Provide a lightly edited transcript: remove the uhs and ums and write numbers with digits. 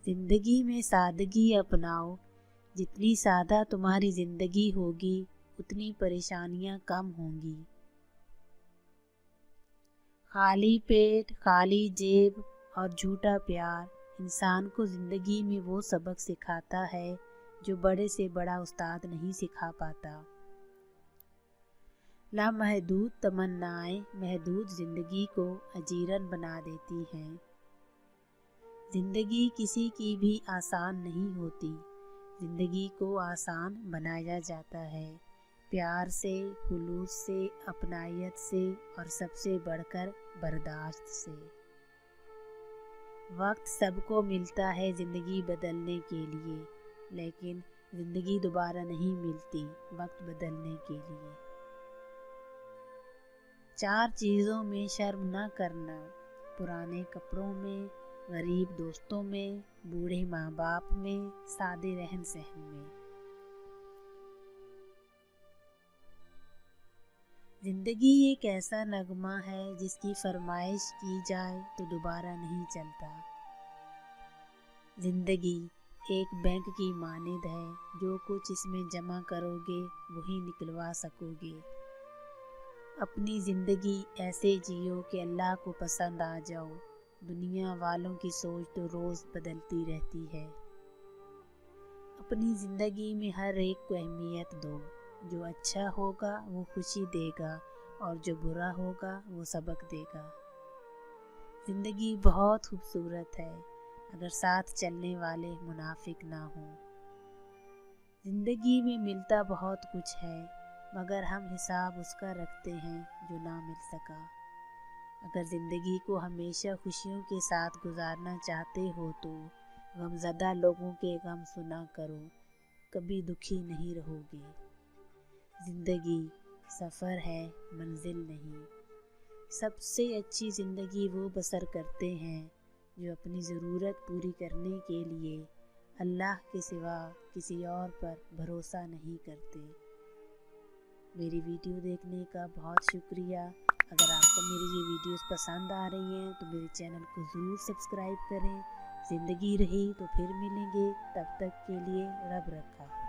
जिंदगी में सादगी अपनाओ। जितनी सादा तुम्हारी जिंदगी होगी उतनी परेशानियां कम होंगी। खाली पेट, खाली जेब और झूठा प्यार इंसान को ज़िंदगी में वो सबक सिखाता है जो बड़े से बड़ा उस्ताद नहीं सिखा पाता। लामहदूद तमन्नाएं महदूद ज़िंदगी को अजीरन बना देती हैं। ज़िंदगी किसी की भी आसान नहीं होती, ज़िंदगी को आसान बनाया जाता है प्यार से, खुलूस से, अपनायत से और सबसे बढ़कर बर्दाश्त से। वक्त सबको मिलता है ज़िंदगी बदलने के लिए, लेकिन ज़िंदगी दोबारा नहीं मिलती वक्त बदलने के लिए। 4 चीज़ों में शर्म न करना, पुराने कपड़ों में, गरीब दोस्तों में, बूढ़े माँ बाप में, सादे रहन सहन में। ज़िंदगी एक ऐसा नगमा है जिसकी फरमाइश की जाए तो दोबारा नहीं चलता। ज़िंदगी एक बैंक की मानिंद है, जो कुछ इसमें जमा करोगे वही निकलवा सकोगे। अपनी ज़िंदगी ऐसे जियो कि अल्लाह को पसंद आ जाओ। दुनिया वालों की सोच तो रोज़ बदलती रहती है। अपनी ज़िंदगी में हर एक को अहमियत दो। जो अच्छा होगा वो खुशी देगा और जो बुरा होगा वो सबक देगा। ज़िंदगी बहुत खूबसूरत है अगर साथ चलने वाले मुनाफिक ना हों। ज़िंदगी में मिलता बहुत कुछ है मगर हम हिसाब उसका रखते हैं जो ना मिल सका। अगर ज़िंदगी को हमेशा खुशियों के साथ गुजारना चाहते हो तो गमज़दा लोगों के गम सुना करो, कभी दुखी नहीं रहोगे। ज़िंदगी सफ़र है, मंजिल नहीं। सबसे अच्छी ज़िंदगी वो बसर करते हैं जो अपनी ज़रूरत पूरी करने के लिए अल्लाह के सिवा किसी और पर भरोसा नहीं करते। मेरी वीडियो देखने का बहुत शुक्रिया। अगर आपको मेरी ये वीडियोस पसंद आ रही हैं तो मेरे चैनल को ज़रूर सब्सक्राइब करें। ज़िंदगी रही तो फिर मिलेंगे, तब तक के लिए रब रखा।